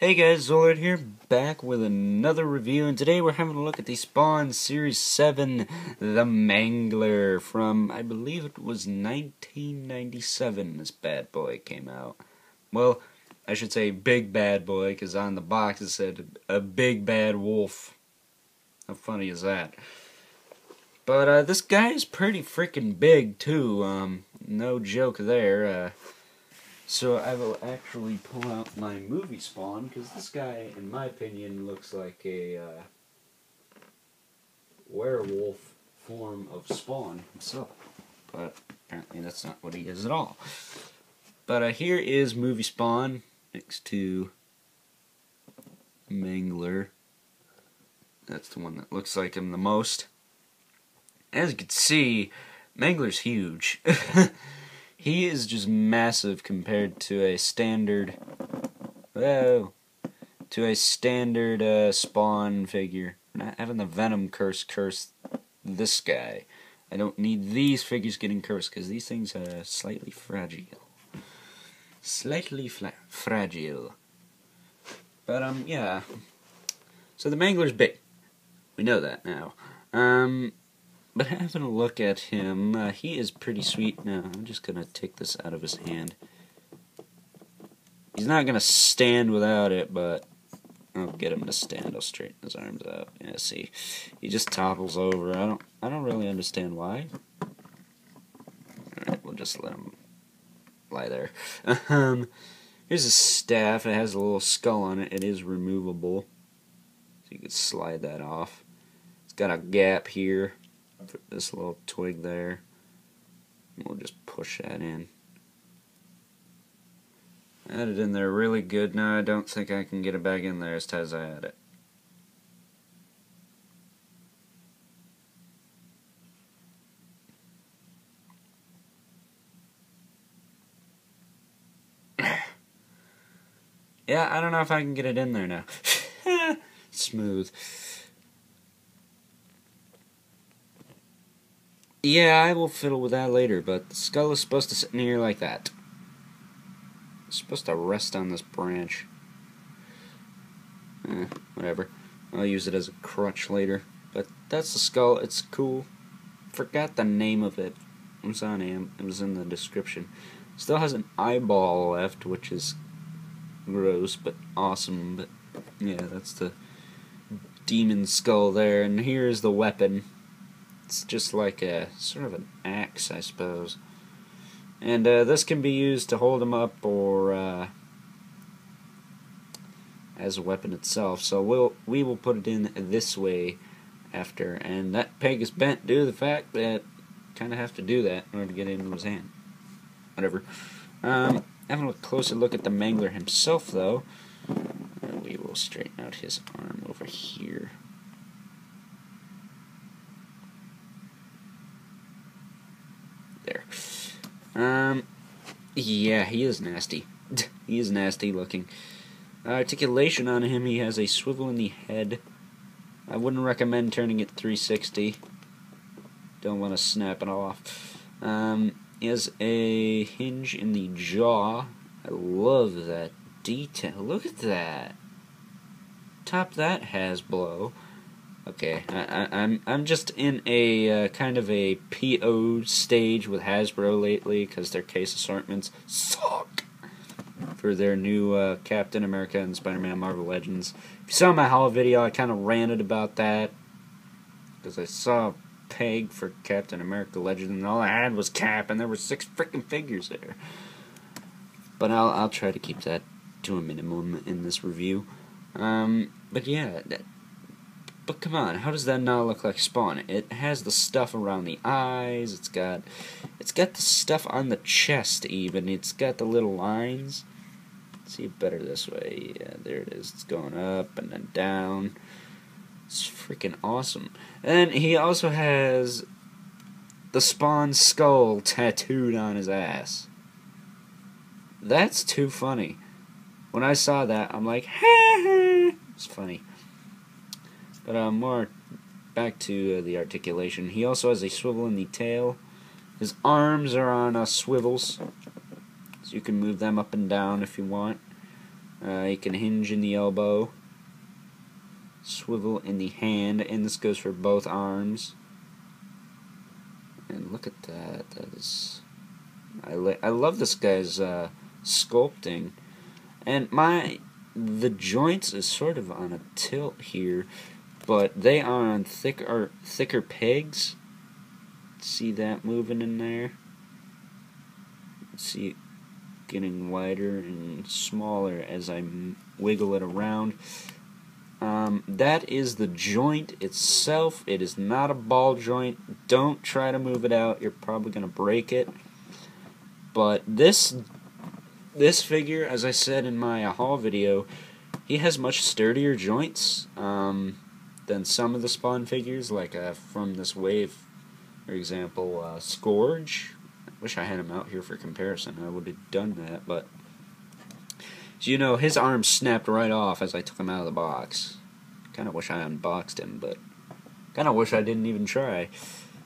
Hey guys, Zollard here, back with another review, and today we're having a look at the Spawn Series 7, The Mangler, from, I believe it was 1997 this bad boy came out. Well, I should say big bad boy, because on the box it said, a big bad wolf. How funny is that? But, this guy is pretty freaking big, too, no joke there, So I will actually pull out my movie Spawn, because this guy, in my opinion, looks like a werewolf form of Spawn himself. But apparently that's not what he is at all. But here is movie Spawn next to Mangler. That's the one that looks like him the most. As you can see, Mangler's huge. He is just massive compared to a standard, Spawn figure. We're not having the Venom curse this guy. I don't need these figures getting cursed because these things are slightly fragile. Fragile. But, yeah. So the Mangler's big. We know that now. But having a look at him, he is pretty sweet. Now, I'm just going to take this out of his hand. He's not going to stand without it, but I'll get him to stand. I'll straighten his arms out. Yeah, see, he just topples over. I don't really understand why. Alright, we'll just let him lie there. Here's a staff. It has a little skull on it. It is removable, so you could slide that off. It's got a gap here. Put this little twig there. We'll just push that in. Add it in there really good. Now I don't think I can get it back in there as tight as I had it. Yeah, I don't know if I can get it in there now. Smooth. Yeah, I will fiddle with that later, but the skull is supposed to sit in here like that. It's supposed to rest on this branch. Whatever. I'll use it as a crutch later. But that's the skull. It's cool. Forgot the name of it. It was in the description. Still has an eyeball left, which is gross, but awesome. But yeah, that's the demon skull there. And here's the weapon. It's just like a sort of an axe, I suppose. And this can be used to hold him up or as a weapon itself. So we will put it in this way after. And that peg is bent due to the fact that kind of have to do that in order to get it into his hand. Whatever. Having a closer look at the Mangler himself, though, we will straighten out his arm over here. Yeah, he is nasty. He is nasty looking. Articulation on him, he has a swivel in the head. I wouldn't recommend turning it 360. Don't want to snap it off. He has a hinge in the jaw. I love that detail. Look at that. Top that Hasbro. Okay, I'm just in a kind of a PO stage with Hasbro lately because their case assortments suck for their new Captain America and Spider-Man Marvel Legends. If you saw my haul video, I kind of ranted about that because I saw a peg for Captain America Legends and all I had was Cap and there were 6 freaking figures there. But I'll try to keep that to a minimum in this review. But yeah. But come on, how does that not look like Spawn? It has the stuff around the eyes, it's got the stuff on the chest even, it's got the little lines. See it better this way. Yeah, there it is. It's going up and then down. It's freaking awesome. And he also has the Spawn skull tattooed on his ass. That's too funny. When I saw that, I'm like, ha! It's funny. But more back to the articulation. He also has a swivel in the tail. His arms are on swivels, so you can move them up and down if you want. You can hinge in the elbow, swivel in the hand, and this goes for both arms. And look at that. That is... I love this guy's sculpting. And the joints is sort of on a tilt here, but they are on thicker pegs. See that moving in there? See it getting wider and smaller as I wiggle it around. That is the joint itself. It is not a ball joint. Don't try to move it out. You're probably going to break it. But this figure, as I said in my haul video, he has much sturdier joints than some of the Spawn figures, like from this wave, for example, Scourge. I wish I had him out here for comparison. I would have done that, but so, you know, his arm snapped right off as I took him out of the box. Kind of wish I unboxed him, but kind of wish I didn't even try.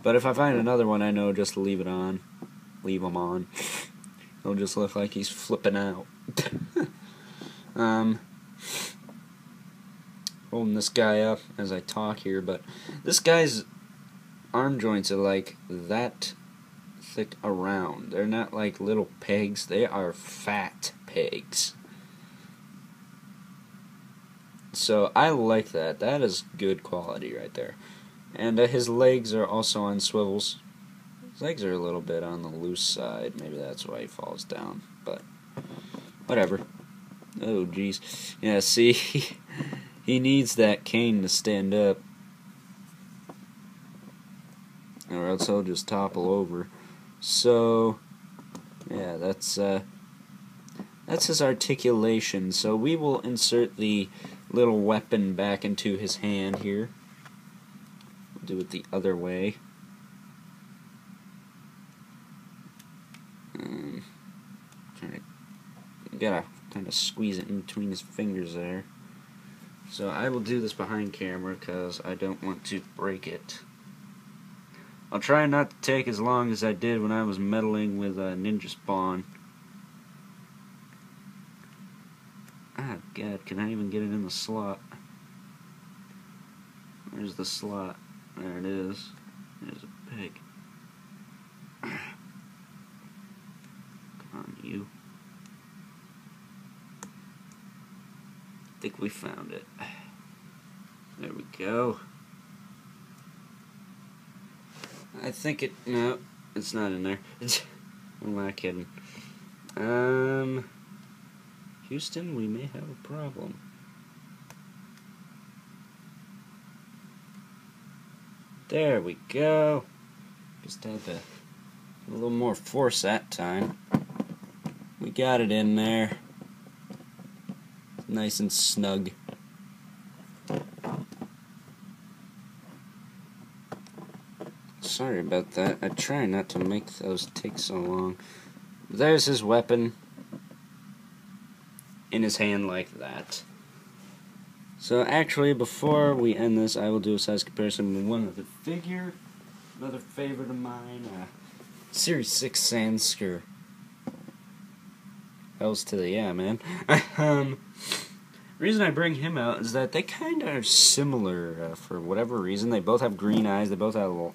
But if I find another one, I know just to leave it on. Leave him on. He'll just look like he's flipping out. Holding this guy up as I talk here, but this guy's arm joints are like that thick around. They're not like little pegs. They are fat pegs. So I like that. That is good quality right there. And his legs are also on swivels. His legs are a little bit on the loose side. Maybe that's why he falls down. But whatever. Oh, jeez. Yeah, see, he needs that cane to stand up, or else he'll just topple over. So, yeah, that's his articulation. So we will insert the little weapon back into his hand here. We'll do it the other way. Gotta kind of squeeze it in between his fingers there. So I will do this behind camera because I don't want to break it. I'll try not to take as long as I did when I was meddling with Ninja Spawn. Ah, God, can I even get it in the slot? There's the slot. There it is. There's a pig. Come on, you. I think we found it. There we go. I think it... No, it's not in there. What am I kidding? Houston, we may have a problem. There we go. Just had to a little more force that time. We got it in there. Nice and snug. Sorry about that. I try not to make those take so long. There's his weapon in his hand like that. So actually, before we end this, I will do a size comparison with one other figure. Another favorite of mine, Series 6 Sandsker. Hells to the yeah, man. Reason I bring him out is that they kind of are similar for whatever reason. They both have green eyes. They both have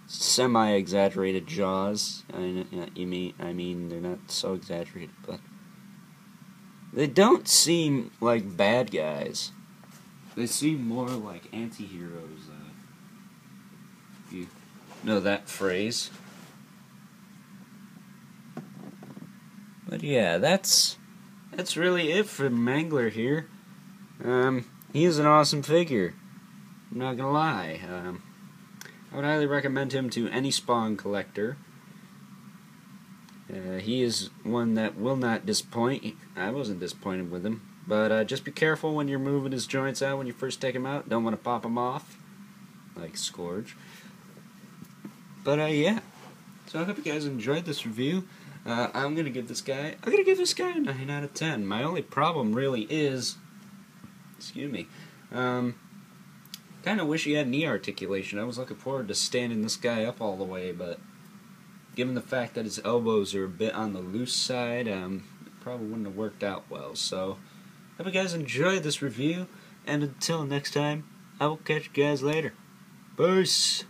semi-exaggerated jaws. I mean, they're not so exaggerated, but they don't seem like bad guys. They seem more like anti-heroes. If you know that phrase. But yeah, that's really it for Mangler here. He is an awesome figure. I'm not gonna lie. I would highly recommend him to any Spawn collector. He is one that will not disappoint. I wasn't disappointed with him. But just be careful when you're moving his joints out when you first take him out. Don't want to pop him off, like Scourge. But yeah. So I hope you guys enjoyed this review. I'm gonna give this guy a 9 out of 10. My only problem really is, excuse me, kind of wish he had knee articulation. I was looking forward to standing this guy up all the way, but given the fact that his elbows are a bit on the loose side, probably wouldn't have worked out well. So, hope you guys enjoyed this review, and until next time, I will catch you guys later. Peace!